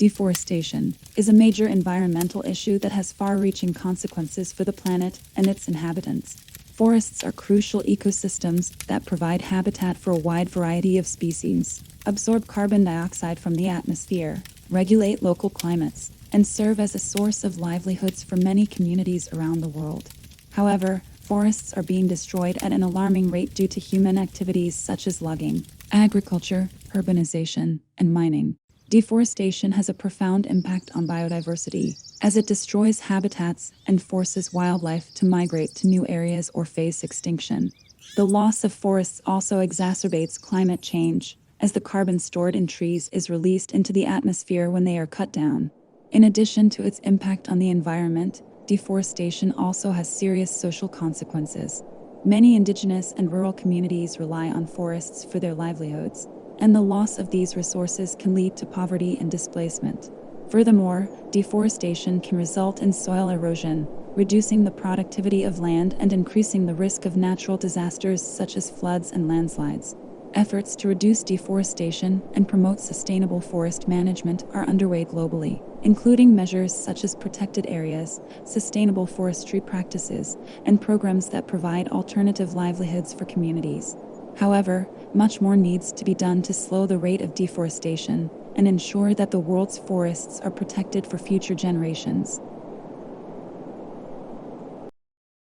Deforestation is a major environmental issue that has far-reaching consequences for the planet and its inhabitants. Forests are crucial ecosystems that provide habitat for a wide variety of species, absorb carbon dioxide from the atmosphere, regulate local climates, and serve as a source of livelihoods for many communities around the world. However, forests are being destroyed at an alarming rate due to human activities such as logging, agriculture, urbanization, and mining. Deforestation has a profound impact on biodiversity, as it destroys habitats and forces wildlife to migrate to new areas or face extinction. The loss of forests also exacerbates climate change, as the carbon stored in trees is released into the atmosphere when they are cut down. In addition to its impact on the environment, deforestation also has serious social consequences. Many indigenous and rural communities rely on forests for their livelihoods, and the loss of these resources can lead to poverty and displacement. Furthermore, deforestation can result in soil erosion, reducing the productivity of land and increasing the risk of natural disasters such as floods and landslides. Efforts to reduce deforestation and promote sustainable forest management are underway globally, including measures such as protected areas, sustainable forestry practices, and programs that provide alternative livelihoods for communities. However, much more needs to be done to slow the rate of deforestation and ensure that the world's forests are protected for future generations.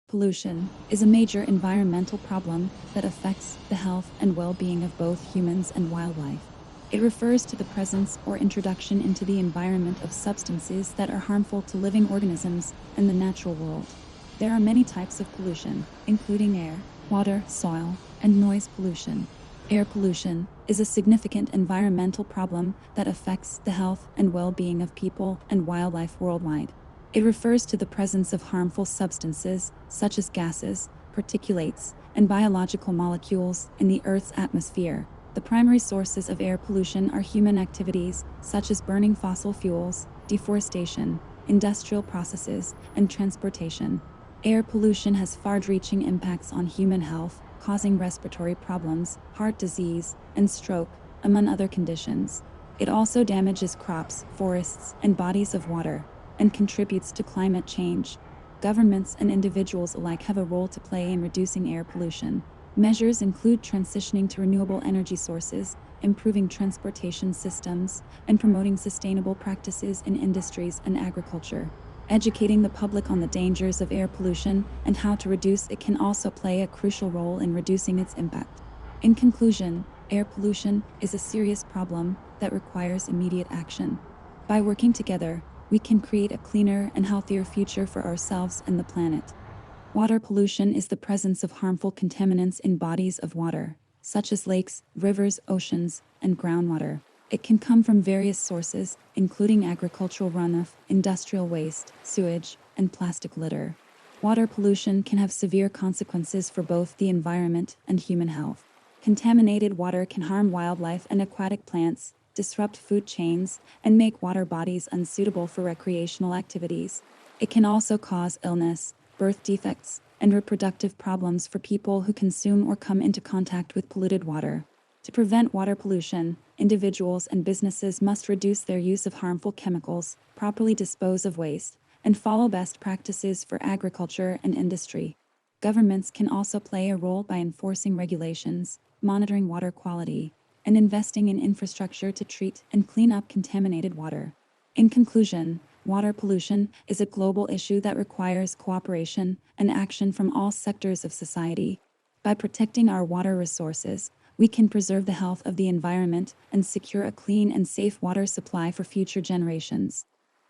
Pollution is a major environmental problem that affects the health and well-being of both humans and wildlife. It refers to the presence or introduction into the environment of substances that are harmful to living organisms and the natural world. There are many types of pollution, including air, water, soil, and noise pollution. Air pollution is a significant environmental problem that affects the health and well-being of people and wildlife worldwide. It refers to the presence of harmful substances, such as gases, particulates, and biological molecules in the Earth's atmosphere. The primary sources of air pollution are human activities, such as burning fossil fuels, deforestation, industrial processes, and transportation. Air pollution has far-reaching impacts on human health, causing respiratory problems, heart disease, and stroke, among other conditions. It also damages crops, forests, and bodies of water, and contributes to climate change. Governments and individuals alike have a role to play in reducing air pollution. Measures include transitioning to renewable energy sources, improving transportation systems, and promoting sustainable practices in industries and agriculture. Educating the public on the dangers of air pollution and how to reduce it can also play a crucial role in reducing its impact. In conclusion, air pollution is a serious problem that requires immediate action. By working together, we can create a cleaner and healthier future for ourselves and the planet. Water pollution is the presence of harmful contaminants in bodies of water, such as lakes, rivers, oceans, and groundwater. It can come from various sources, including agricultural runoff, industrial waste, sewage, and plastic litter. Water pollution can have severe consequences for both the environment and human health. Contaminated water can harm wildlife and aquatic plants, disrupt food chains, and make water bodies unsuitable for recreational activities. It can also cause illness, birth defects, and reproductive problems for people who consume or come into contact with polluted water. To prevent water pollution, individuals and businesses must reduce their use of harmful chemicals, properly dispose of waste, and follow best practices for agriculture and industry. Governments can also play a role by enforcing regulations, monitoring water quality, and investing in infrastructure to treat and clean up contaminated water. In conclusion, water pollution is a global issue that requires cooperation and action from all sectors of society. By protecting our water resources, we can preserve the health of the environment and secure a clean and safe water supply for future generations.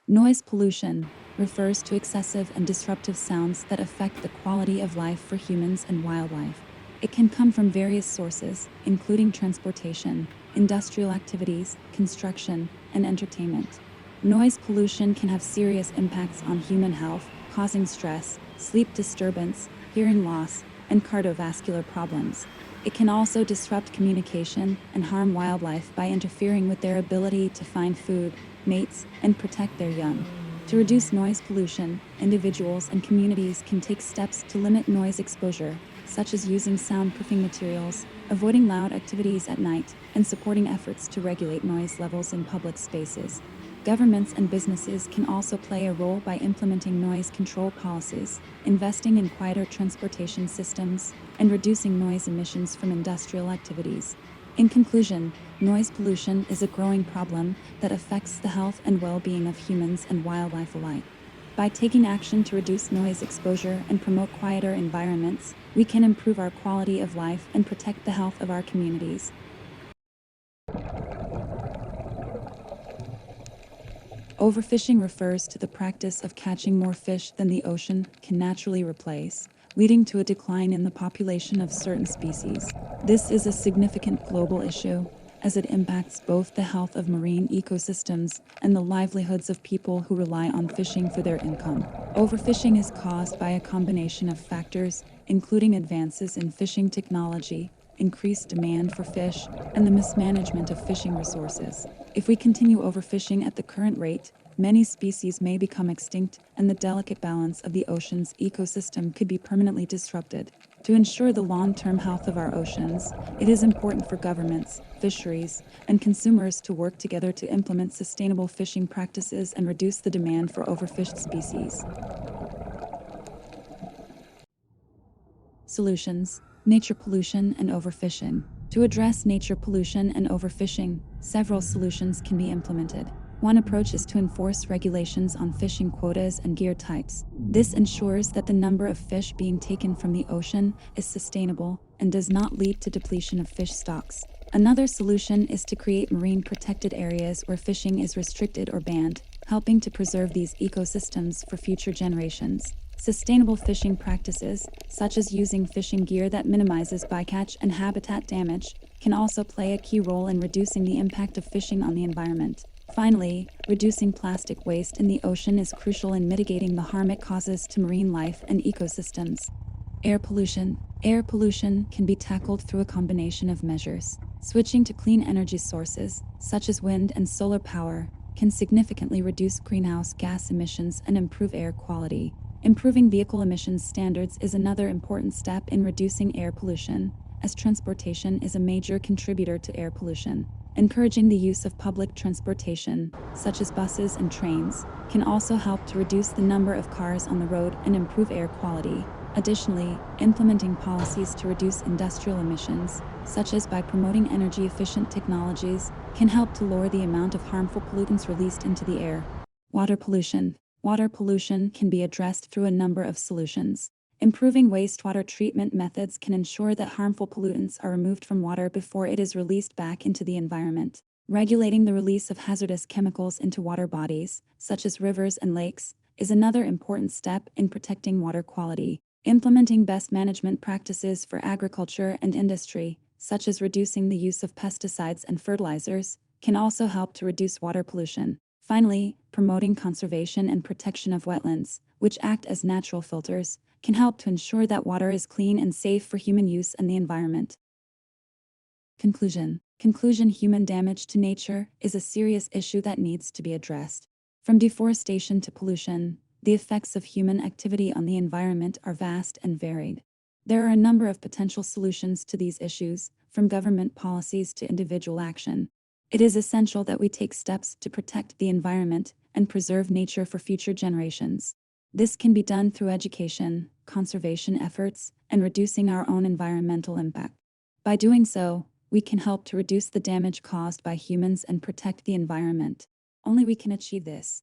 Noise pollution refers to excessive and disruptive sounds that affect the quality of life for humans and wildlife. It can come from various sources, including transportation, industrial activities, construction, and entertainment. Noise pollution can have serious impacts on human health, causing stress, sleep disturbance, hearing loss, and cardiovascular problems. It can also disrupt communication and harm wildlife by interfering with their ability to find food, mates, and protect their young. To reduce noise pollution, individuals and communities can take steps to limit noise exposure, such as using soundproofing materials, avoiding loud activities at night, and supporting efforts to regulate noise levels in public spaces. Governments and businesses can also play a role by implementing noise control policies, investing in quieter transportation systems, and reducing noise emissions from industrial activities. In conclusion, noise pollution is a growing problem that affects the health and well-being of humans and wildlife alike. By taking action to reduce noise exposure and promote quieter environments, we can improve our quality of life and protect the health of our communities. Overfishing refers to the practice of catching more fish than the ocean can naturally replace, leading to a decline in the population of certain species. This is a significant global issue, as it impacts both the health of marine ecosystems and the livelihoods of people who rely on fishing for their income. Overfishing is caused by a combination of factors, including advances in fishing technology, increased demand for fish, and the mismanagement of fishing resources. If we continue overfishing at the current rate, many species may become extinct, and the delicate balance of the ocean's ecosystem could be permanently disrupted. To ensure the long-term health of our oceans, it is important for governments, fisheries, and consumers to work together to implement sustainable fishing practices and reduce the demand for overfished species. Solutions: nature pollution and overfishing. To address nature pollution and overfishing, several solutions can be implemented. One approach is to enforce regulations on fishing quotas and gear types. This ensures that the number of fish being taken from the ocean is sustainable and does not lead to depletion of fish stocks. Another solution is to create marine protected areas where fishing is restricted or banned, helping to preserve these ecosystems for future generations. Sustainable fishing practices, such as using fishing gear that minimizes bycatch and habitat damage, can also play a key role in reducing the impact of fishing on the environment. Finally, reducing plastic waste in the ocean is crucial in mitigating the harm it causes to marine life and ecosystems. Air pollution. Air pollution can be tackled through a combination of measures. Switching to clean energy sources, such as wind and solar power, can significantly reduce greenhouse gas emissions and improve air quality. Improving vehicle emissions standards is another important step in reducing air pollution, as transportation is a major contributor to air pollution. Encouraging the use of public transportation, such as buses and trains, can also help to reduce the number of cars on the road and improve air quality. Additionally, implementing policies to reduce industrial emissions, such as by promoting energy-efficient technologies, can help to lower the amount of harmful pollutants released into the air. Water pollution. Water pollution can be addressed through a number of solutions. Improving wastewater treatment methods can ensure that harmful pollutants are removed from water before it is released back into the environment. Regulating the release of hazardous chemicals into water bodies, such as rivers and lakes, is another important step in protecting water quality. Implementing best management practices for agriculture and industry, such as reducing the use of pesticides and fertilizers, can also help to reduce water pollution. Finally, promoting conservation and protection of wetlands, which act as natural filters, can help to ensure that water is clean and safe for human use and the environment. Conclusion. Human damage to nature is a serious issue that needs to be addressed. From deforestation to pollution, the effects of human activity on the environment are vast and varied. There are a number of potential solutions to these issues, from government policies to individual action. It is essential that we take steps to protect the environment and preserve nature for future generations. This can be done through education, conservation efforts, and reducing our own environmental impact. By doing so, we can help to reduce the damage caused by humans and protect the environment. Only we can achieve this.